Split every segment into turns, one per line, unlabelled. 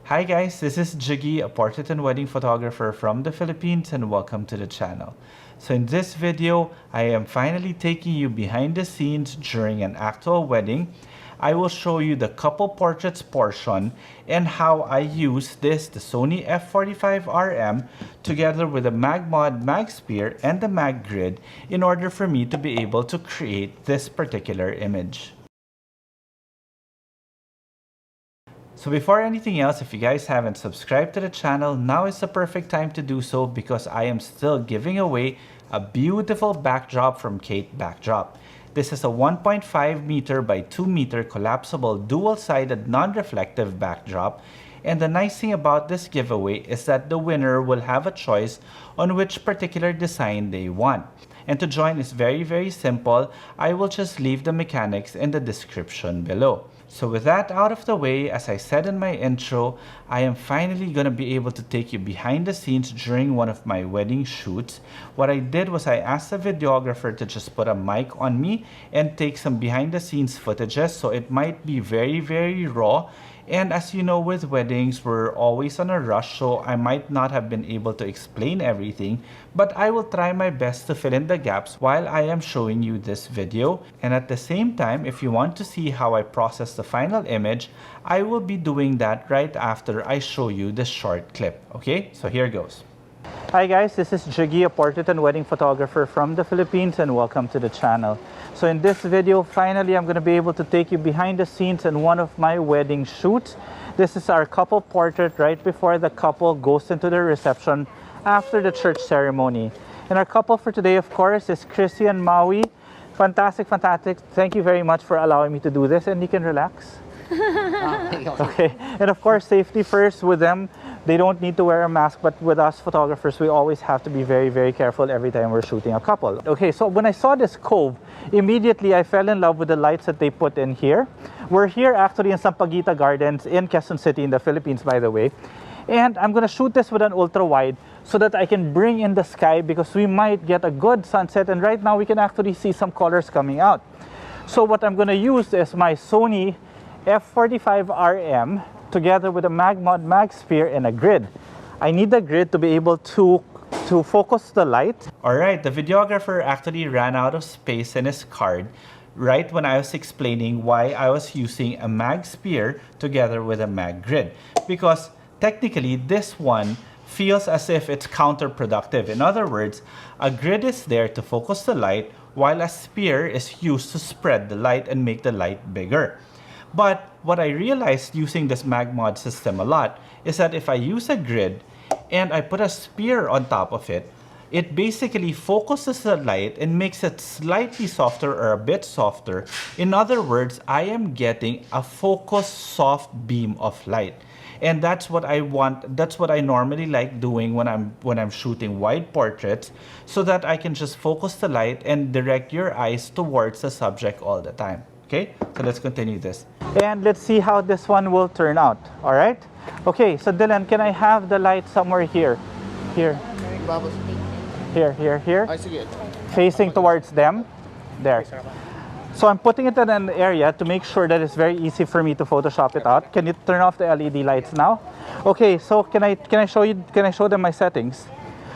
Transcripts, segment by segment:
Hi guys, this is Jiggie, a portrait and wedding photographer from the Philippines, and welcome to the channel. So in this video, I am finally taking you behind the scenes during an actual wedding. I will show you the couple portraits portion and how I use the Sony F45RM together with the MagMod MagSpear and the MagGrid in order for me to be able to create this particular image. So before anything else, if you guys haven't subscribed to the channel, now is the perfect time to do so because I am still giving away a beautiful backdrop from Kate Backdrop. This is a 1.5 meter by 2 meter collapsible dual-sided non-reflective backdrop. And the nice thing about this giveaway is that the winner will have a choice on which particular design they want. And to join is very simple. I will just leave the mechanics in the description below. So with that out of the way, as I said in my intro, I am finally going to be able to take you behind the scenes during one of my wedding shoots. What I did was I asked the videographer to just put a mic on me and take some behind the scenes footages, so it might be very raw. And as you know, with weddings, we're always on a rush, so I might not have been able to explain everything, but I will try my best to fill in the gaps while I am showing you this video. And at the same time, if you want to see how I process the final image, I will be doing that right after I show you this short clip. Okay, so here goes. Hi guys, this is Jiggie, a portrait and wedding photographer from the Philippines, and welcome to the channel. So in this video, finally I'm going to be able to take you behind the scenes in one of my wedding shoots. This is our couple portrait right before the couple goes into the reception after the church ceremony. And our couple for today, of course, is Chrissie and Mawee. Fantastic. Thank you very much for allowing me to do this, and you can relax. Okay, and of course, safety first with them. They don't need to wear a mask, but with us photographers, we always have to be very careful every time we're shooting a couple. Okay, so when I saw this cove, immediately I fell in love with the lights that they put in here. We're here actually in Sampaguita Gardens in Quezon City in the Philippines, by the way. And I'm gonna shoot this with an ultra wide so that I can bring in the sky because we might get a good sunset, and right now we can actually see some colors coming out. So what I'm gonna use is my Sony F45RM together with a MagMod MagSpear and a grid. I need the grid to be able to focus the light. Alright, the videographer actually ran out of space in his card right when I was explaining why I was using a MagSpear together with a MagGrid, because technically this one feels as if it's counterproductive. In other words, a grid is there to focus the light while a spear is used to spread the light and make the light bigger. But what I realized using this MagMod system a lot is that if I use a grid and I put a spear on top of it, it basically focuses the light and makes it slightly softer or a bit softer. In other words, I am getting a focused soft beam of light. And that's what I want. That's what I normally like doing when I'm shooting wide portraits, so that I can just focus the light and direct your eyes towards the subject all the time. Okay, so let's continue this. And let's see how this one will turn out. All right. Okay, so Dylan, can I have the light somewhere here? Here. Here.
I see it.
Facing towards them. There. So I'm putting it in an area to make sure that it's very easy for me to Photoshop it out. Can you turn off the LED lights now? Okay, so can I show them my settings?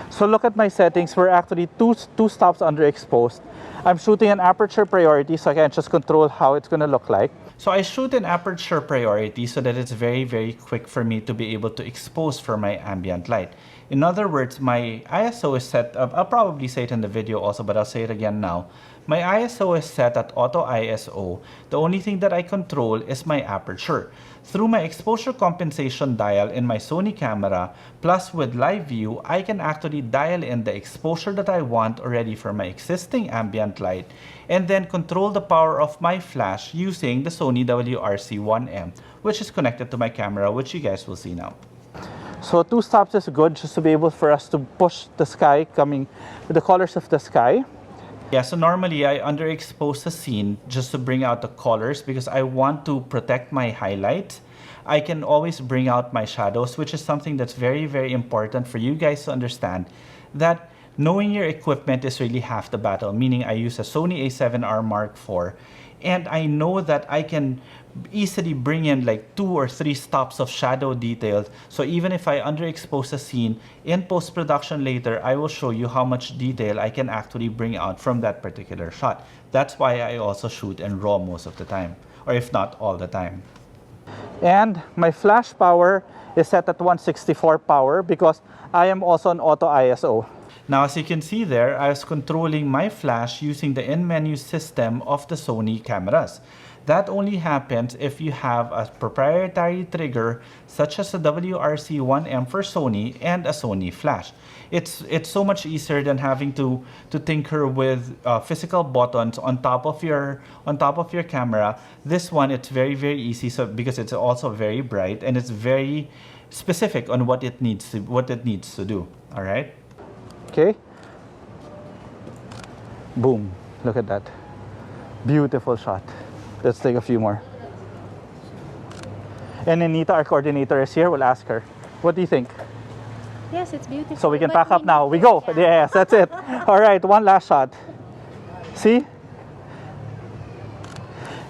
So look at my settings. We're actually two stops underexposed. I'm shooting an aperture priority, so I can just control how it's going to look like. So I shoot an aperture priority so that it's very quick for me to be able to expose for my ambient light. In other words, my ISO is set up, I'll probably say it in the video also, but I'll say it again now. My ISO is set at auto ISO. The only thing that I control is my aperture. Through my exposure compensation dial in my Sony camera, plus with live view, I can actually dial in the exposure that I want already for my existing ambient light, and then control the power of my flash using the Sony WRC1M, which is connected to my camera, which you guys will see now. So 2 stops is good, just to be able for us to push the sky, coming with the colors of the sky. Yeah, so normally I underexpose the scene just to bring out the colors because I want to protect my highlights. I can always bring out my shadows, which is something that's very important for you guys to understand, that knowing your equipment is really half the battle, meaning I use a Sony A7R Mark IV and I know that I can easily bring in like 2 or 3 stops of shadow details. So even if I underexpose a scene in post-production later, I will show you how much detail I can actually bring out from that particular shot. That's why I also shoot in RAW most of the time, or if not all the time. And my flash power is set at 164 power because I am also on auto ISO. Now, as you can see there, I was controlling my flash using the in-menu system of the Sony cameras. That only happens if you have a proprietary trigger such as a WRC1M for Sony and a Sony flash. It's so much easier than having to tinker with physical buttons on top of your camera. This one, it's very easy, so because it's also very bright and it's very specific on what it needs to do. All right. Okay. Boom. Look at that. Beautiful shot. Let's take a few more. And Anita, our coordinator, is here. We'll ask her. What do you think?
Yes, it's beautiful.
So we can pack up now. We go. Yes, that's it. All right, one last shot. See?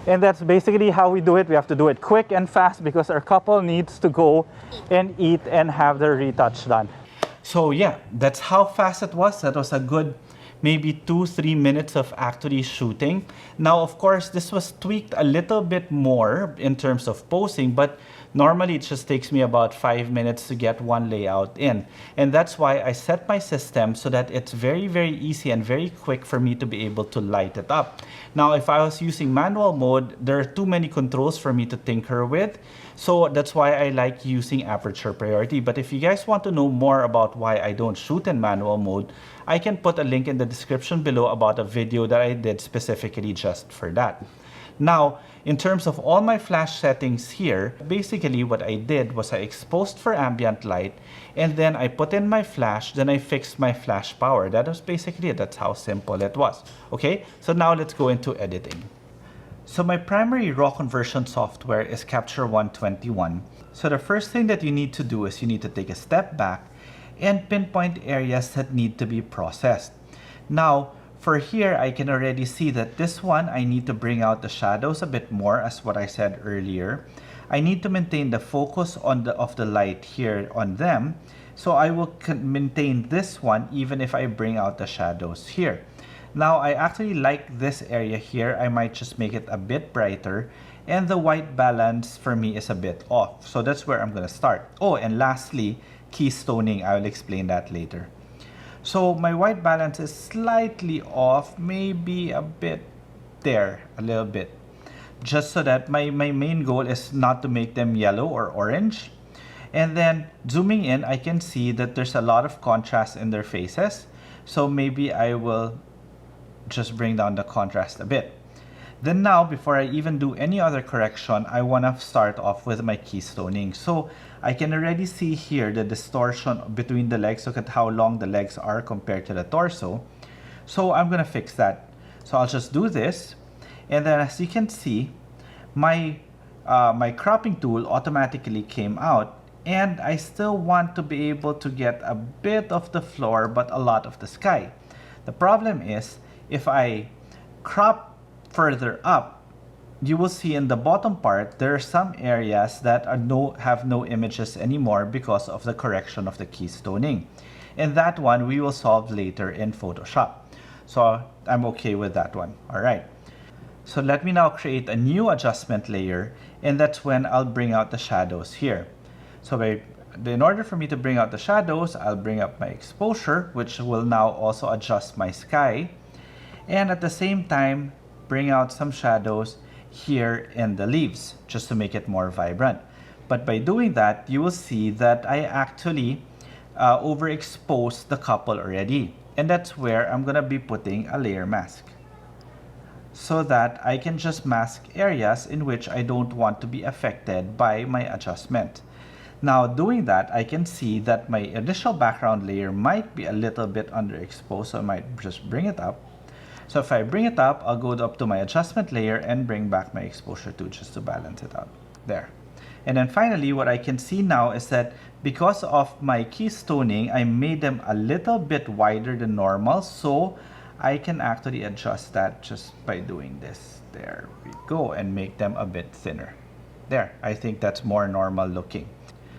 And that's basically how we do it. We have to do it quick and fast because our couple needs to go and eat and have their retouch done. So yeah, that's how fast it was. That was a good maybe 2-3 minutes of actually shooting. Now, of course, this was tweaked a little bit more in terms of posing, but normally it just takes me about 5 minutes to get one layout in. And that's why I set my system so that it's very easy and very quick for me to be able to light it up. Now, if I was using manual mode, there are too many controls for me to tinker with. So that's why I like using aperture priority. But if you guys want to know more about why I don't shoot in manual mode, I can put a link in the description below about a video that I did specifically just for that. Now, in terms of all my flash settings here, basically what I did was I exposed for ambient light, and then I put in my flash, then I fixed my flash power. That was basically it. That's how simple it was. Okay, so now let's go into editing. So my primary RAW conversion software is Capture 121. So the first thing that you need to do is you need to take a step back and pinpoint areas that need to be processed. Now, for here, I can already see that this one, I need to bring out the shadows a bit more, as what I said earlier. I need to maintain the focus of the light here on them. So I will maintain this one even if I bring out the shadows here. Now, I actually like this area here. I might just make it a bit brighter. And the white balance for me is a bit off. So that's where I'm going to start. Oh, and lastly, keystoning. I will explain that later. So my white balance is slightly off, maybe a bit there, a little bit. Just so that my main goal is not to make them yellow or orange. And then zooming in, I can see that there's a lot of contrast in their faces. So maybe I will just bring down the contrast a bit. Then now, before I even do any other correction, I want to start off with my keystoning. So I can already see here the distortion between the legs. Look at how long the legs are compared to the torso. So I'm going to fix that. So I'll just do this. And then as you can see, my cropping tool automatically came out. And I still want to be able to get a bit of the floor, but a lot of the sky. The problem is, if I crop further up, you will see in the bottom part, there are some areas that have no images anymore because of the correction of the keystoning. And that one we will solve later in Photoshop. So I'm okay with that one. All right. So let me now create a new adjustment layer, and that's when I'll bring out the shadows here. So in order for me to bring out the shadows, I'll bring up my exposure, which will now also adjust my sky. And at the same time, bring out some shadows here in the leaves just to make it more vibrant. But by doing that, you will see that I actually overexposed the couple already. And that's where I'm going to be putting a layer mask, so that I can just mask areas in which I don't want to be affected by my adjustment. Now, doing that, I can see that my initial background layer might be a little bit underexposed, so I might just bring it up. So if I bring it up, I'll go up to my adjustment layer and bring back my exposure too, just to balance it out. There. And then finally, what I can see now is that because of my keystoning, I made them a little bit wider than normal. So I can actually adjust that just by doing this. There we go, and make them a bit thinner. There, I think that's more normal looking.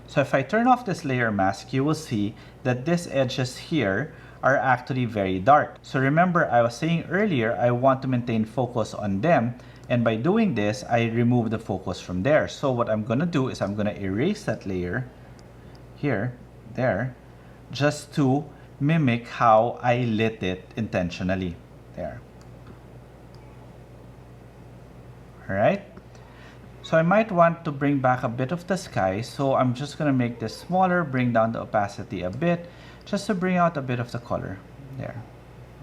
So if I turn off this layer mask, you will see that these edges here are actually very dark. So remember, I was saying earlier, I want to maintain focus on them. And by doing this, I remove the focus from there. So what I'm gonna do is I'm gonna erase that layer here, there, just to mimic how I lit it intentionally. There. All right. So I might want to bring back a bit of the sky. So I'm just gonna make this smaller, bring down the opacity a bit, just to bring out a bit of the color. There.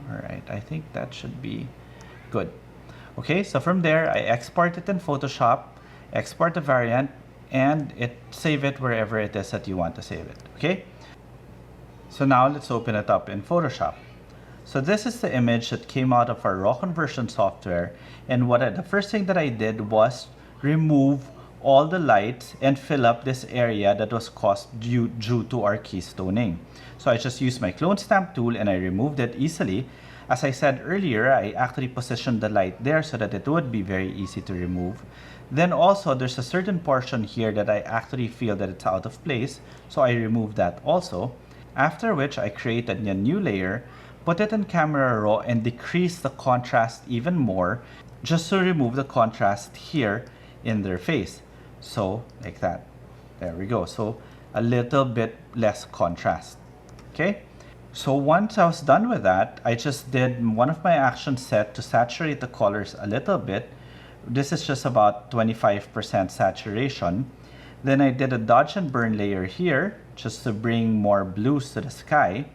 All right, I think that should be good. Okay, so from there, I export it in Photoshop, export the variant, and save it wherever it is that you want to save it, okay? So now let's open it up in Photoshop. So this is the image that came out of our raw conversion software, and the first thing that I did was remove all the lights and fill up this area that was caused due to our keystoning. So I just used my clone stamp tool and I removed it easily. As I said earlier, I actually positioned the light there so that it would be very easy to remove. Then also, there's a certain portion here that I actually feel that it's out of place, so I removed that also. After which, I created a new layer, put it in Camera Raw, and decrease the contrast even more, just to remove the contrast here in their face. So, like that. There we go. So, a little bit less contrast. Okay? So once I was done with that, I just did one of my action set to saturate the colors a little bit. This is just about 25% saturation. Then I did a dodge and burn layer here, just to bring more blues to the sky.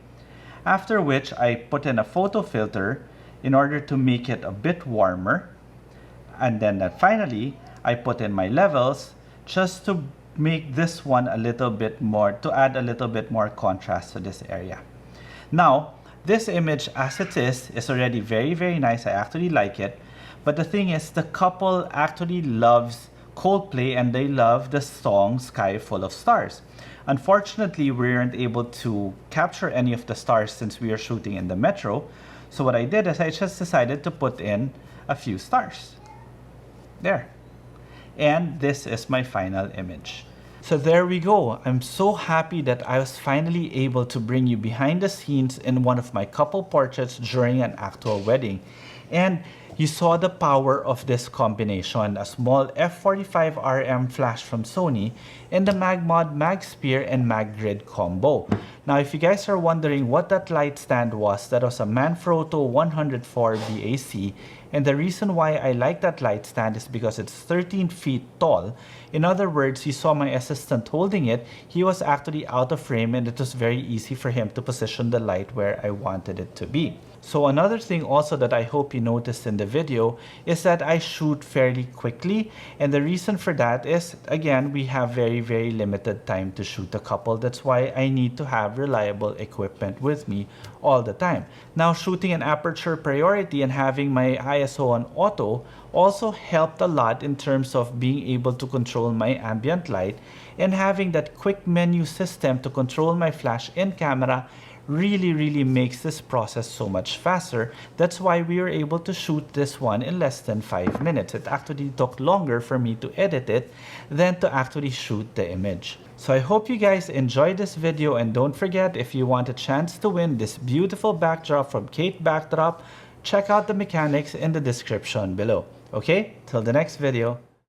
After which I put in a photo filter in order to make it a bit warmer. And then finally, I put in my levels just to make this one a little bit more, to add a little bit more contrast to this area. Now, this image as it is already very, very nice. I actually like it. But the thing is, the couple actually loves Coldplay and they love the song Sky Full of Stars. Unfortunately, we weren't able to capture any of the stars since we are shooting in the metro. So what I did is I just decided to put in a few stars. There. And this is my final image. So there we go. I'm so happy that I was finally able to bring you behind the scenes in one of my couple portraits during an actual wedding. And you saw the power of this combination, a small F45RM flash from Sony and the MagMod MagSpear and MagGrid combo. Now if you guys are wondering what that light stand was, that was a Manfrotto 104 BAC, and the reason why I like that light stand is because it's 13 feet tall. In other words, you saw my assistant holding it, he was actually out of frame and it was very easy for him to position the light where I wanted it to be. So another thing also that I hope you noticed in the video is that I shoot fairly quickly, and the reason for that is, again, we have very, very limited time to shoot a couple. That's why I need to have reliable equipment with me all the time. Now, shooting an aperture priority and having my ISO on auto also helped a lot in terms of being able to control my ambient light, and having that quick menu system to control my flash in camera really makes this process so much faster. That's why we were able to shoot this one in less than 5 minutes. It actually took longer for me to edit it than to actually shoot the image. So I hope you guys enjoyed this video, and don't forget, if you want a chance to win this beautiful backdrop from Kate Backdrop, check out the mechanics in the description below. Okay, till the next video.